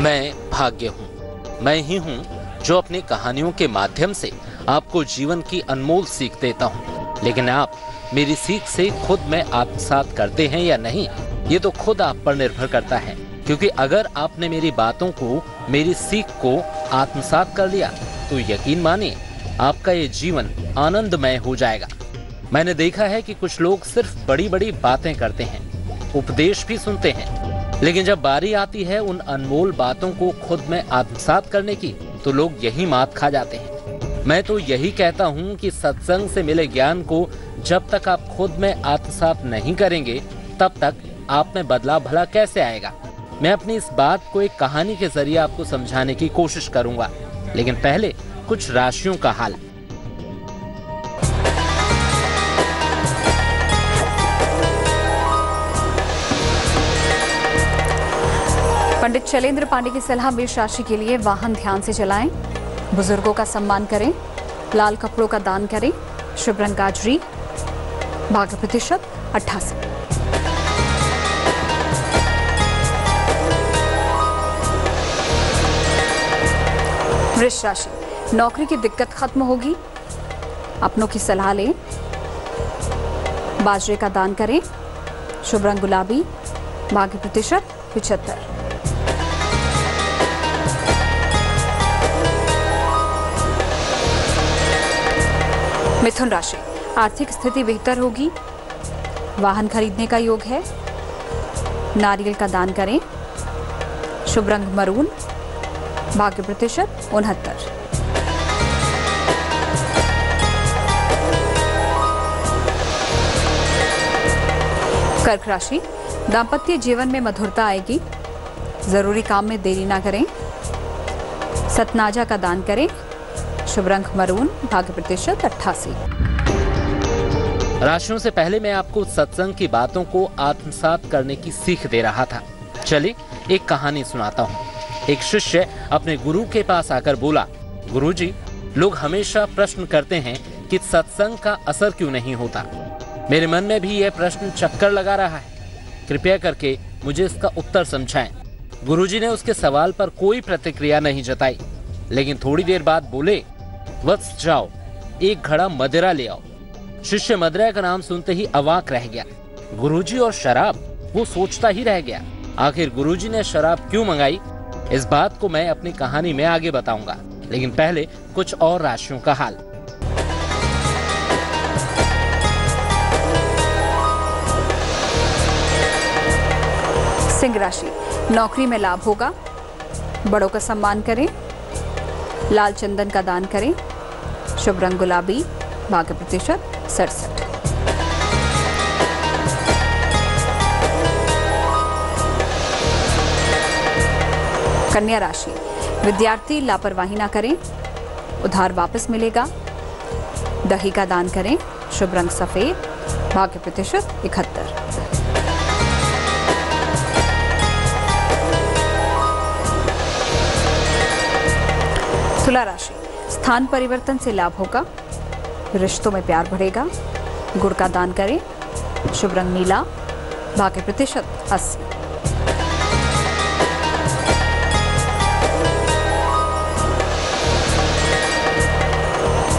मैं भाग्य हूँ। मैं ही हूँ जो अपनी कहानियों के माध्यम से आपको जीवन की अनमोल सीख देता हूँ। लेकिन आप मेरी सीख से खुद में आत्मसात करते हैं या नहीं, ये तो खुद आप पर निर्भर करता है। क्योंकि अगर आपने मेरी बातों को, मेरी सीख को आत्मसात कर लिया तो यकीन मानिए आपका ये जीवन आनंदमय हो जाएगा। मैंने देखा है कि कुछ लोग सिर्फ बड़ी बड़ी बातें करते हैं, उपदेश भी सुनते हैं, लेकिन जब बारी आती है उन अनमोल बातों को खुद में आत्मसात करने की तो लोग यही मात खा जाते हैं। मैं तो यही कहता हूँ कि सत्संग से मिले ज्ञान को जब तक आप खुद में आत्मसात नहीं करेंगे तब तक आप में बदलाव भला कैसे आएगा। मैं अपनी इस बात को एक कहानी के जरिए आपको समझाने की कोशिश करूंगा, लेकिन पहले कुछ राशियों का हाल। पंडित शैलेंद्र पांडे की सलाह मेष राशि के लिए। वाहन ध्यान से चलाएं, बुजुर्गों का सम्मान करें, लाल कपड़ों का दान करें, शुभ रंग गाजरी, भाग्य प्रतिशत 88। वृष राशि, नौकरी की दिक्कत खत्म होगी, अपनों की सलाह लें, बाजरे का दान करें, शुभ रंग गुलाबी, भाग्य प्रतिशत 75। मिथुन राशि, आर्थिक स्थिति बेहतर होगी, वाहन खरीदने का योग है, नारियल का दान करें, शुभ रंग मरून, भाग्य प्रतिशत 69। कर्क राशि, दाम्पत्य जीवन में मधुरता आएगी, जरूरी काम में देरी ना करें, सतनाजा का दान करें, शुभ रंग मरून, भाग्य प्रतिशत 88। राशियों से पहले मैं आपको सत्संग की बातों को आत्मसात करने की सीख दे रहा था। चलिए एक कहानी सुनाता हूँ। एक शिष्य अपने गुरु के पास आकर बोला, गुरुजी, लोग हमेशा प्रश्न करते हैं कि सत्संग का असर क्यों नहीं होता। मेरे मन में भी यह प्रश्न चक्कर लगा रहा है, कृपया करके मुझे इसका उत्तर समझाएं। गुरुजी ने उसके सवाल पर कोई प्रतिक्रिया नहीं जताई, लेकिन थोड़ी देर बाद बोले, वत्स जाओ, एक घड़ा मदिरा ले आओ। शिष्य मदिरा का नाम सुनते ही अवाक रह गया। गुरुजी और शराब, वो सोचता ही रह गया, आखिर गुरुजी ने शराब क्यों मंगाई। इस बात को मैं अपनी कहानी में आगे बताऊंगा, लेकिन पहले कुछ और राशियों का हाल। सिंह राशि, नौकरी में लाभ होगा, बड़ों का सम्मान करें, लाल चंदन का दान करें, शुभ रंग गुलाबी, भाग्य प्रतिशत 67। कन्या राशि, विद्यार्थी लापरवाही ना करें, उधार वापस मिलेगा, दही का दान करें, शुभ रंग सफेद, भाग्य प्रतिशत 71। तुला राशि, स्थान परिवर्तन से लाभ होगा, रिश्तों में प्यार बढ़ेगा, गुड़ का दान करें, शुभ रंग नीला, भाग्य प्रतिशत 80।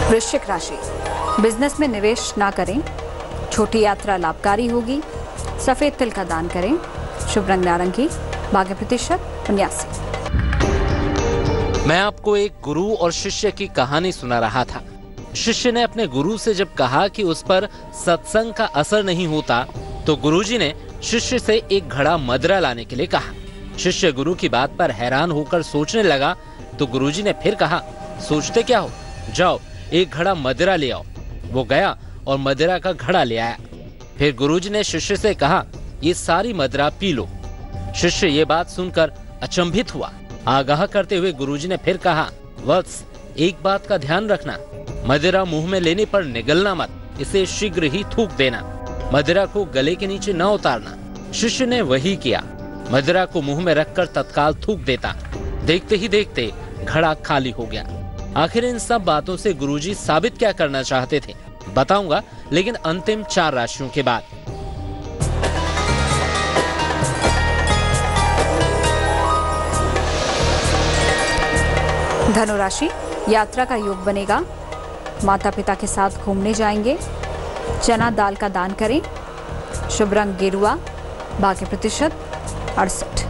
वृश्चिक राशि, बिजनेस में निवेश ना करें, छोटी यात्रा लाभकारी होगी, सफेद तिल का दान करें, शुभ रंग नारंगी, भाग्य प्रतिशत 79। मैं आपको एक गुरु और शिष्य की कहानी सुना रहा था। शिष्य ने अपने गुरु से जब कहा कि उस पर सत्संग का असर नहीं होता, तो गुरुजी ने शिष्य से एक घड़ा मदिरा लाने के लिए कहा। शिष्य गुरु की बात पर हैरान होकर सोचने लगा, तो गुरुजी ने फिर कहा, सोचते क्या हो, जाओ एक घड़ा मदिरा ले आओ। वो गया और मदिरा का घड़ा ले आया। फिर गुरुजी ने शिष्य से कहा, ये सारी मदिरा पी लो। शिष्य ये बात सुनकर अचंभित हुआ। आगाह करते हुए गुरुजी ने फिर कहा, वत्स, एक बात का ध्यान रखना, मदिरा मुंह में लेने पर निगलना मत, इसे शीघ्र ही थूक देना, मदिरा को गले के नीचे न उतारना। शिष्य ने वही किया, मदिरा को मुंह में रखकर तत्काल थूक देता। देखते ही देखते घड़ा खाली हो गया। आखिर इन सब बातों से गुरुजी साबित क्या करना चाहते थे, बताऊंगा, लेकिन अंतिम 4 राशियों के बाद। धनु राशि, यात्रा का योग बनेगा। माता पिता के साथ घूमने जाएंगे। चना दाल का दान करें। शुभ रंग गेरुआ। भाग्य प्रतिशत 68।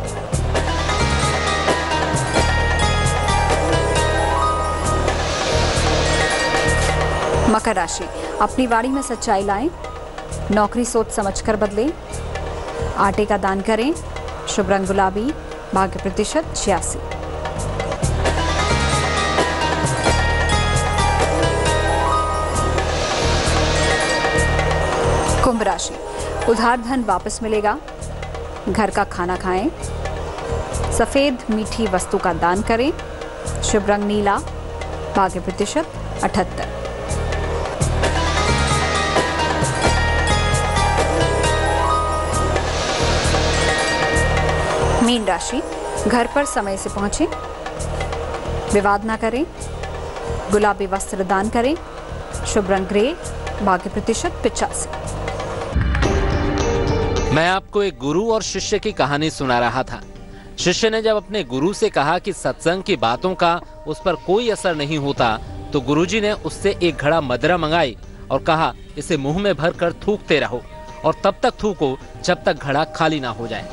मकर राशि, अपनी वाणी में सच्चाई लाएं। नौकरी सोच समझकर बदलें। आटे का दान करें। शुभ रंग गुलाबी। भाग्य प्रतिशत 86। कुंभ राशि, उधार धन वापस मिलेगा। घर का खाना खाएं। सफेद मीठी वस्तु का दान करें। शुभ रंग नीला। भाग्य प्रतिशत 78। मीन राशि, घर पर समय से पहुंचें। विवाद ना करें। गुलाबी वस्त्र दान करें। शुभ रंग ग्रे। भाग्य प्रतिशत 85। मैं आपको एक गुरु और शिष्य की कहानी सुना रहा था। शिष्य ने जब अपने गुरु से कहा कि सत्संग की बातों का उस पर कोई असर नहीं होता, तो गुरुजी ने उससे एक घड़ा मदिरा मंगाई और कहा, इसे मुंह में भरकर थूकते रहो और तब तक थूको जब तक घड़ा खाली ना हो जाए।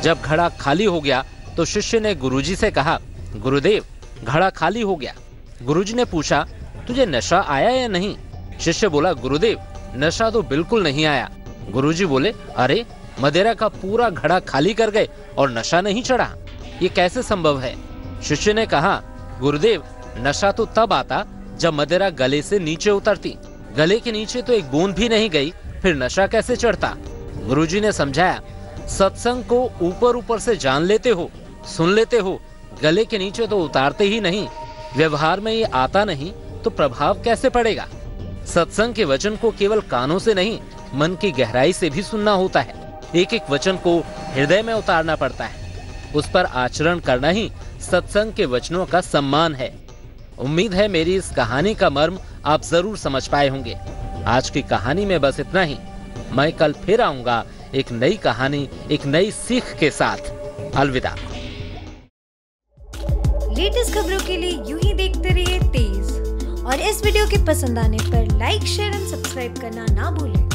जब घड़ा खाली हो गया तो शिष्य ने गुरुजी से कहा, गुरुदेव, घड़ा खाली हो गया। गुरुजी ने पूछा, तुझे नशा आया या नहीं? शिष्य बोला, गुरुदेव, नशा तो बिल्कुल नहीं आया। गुरुजी बोले, अरे, मदिरा का पूरा घड़ा खाली कर गए और नशा नहीं चढ़ा, ये कैसे संभव है? शिष्य ने कहा, गुरुदेव, नशा तो तब आता जब मदिरा गले से नीचे उतरती। गले के नीचे तो एक बूंद भी नहीं गई, फिर नशा कैसे चढ़ता? गुरुजी ने समझाया, सत्संग को ऊपर ऊपर से जान लेते हो, सुन लेते हो, गले के नीचे तो उतारते ही नहीं। व्यवहार में ये आता नहीं तो प्रभाव कैसे पड़ेगा? सत्संग के वचन को केवल कानों से नहीं, मन की गहराई से भी सुनना होता है। एक एक वचन को हृदय में उतारना पड़ता है। उस पर आचरण करना ही सत्संग के वचनों का सम्मान है। उम्मीद है मेरी इस कहानी का मर्म आप जरूर समझ पाए होंगे। आज की कहानी में बस इतना ही। मैं कल फिर आऊंगा एक नई कहानी, एक नई सीख के साथ। अलविदा। लेटेस्ट खबरों के लिए यूं ही देखते रहिए तेज, और इस वीडियो के पसंद आने पर लाइक, शेयर एंड सब्सक्राइब करना ना भूलें।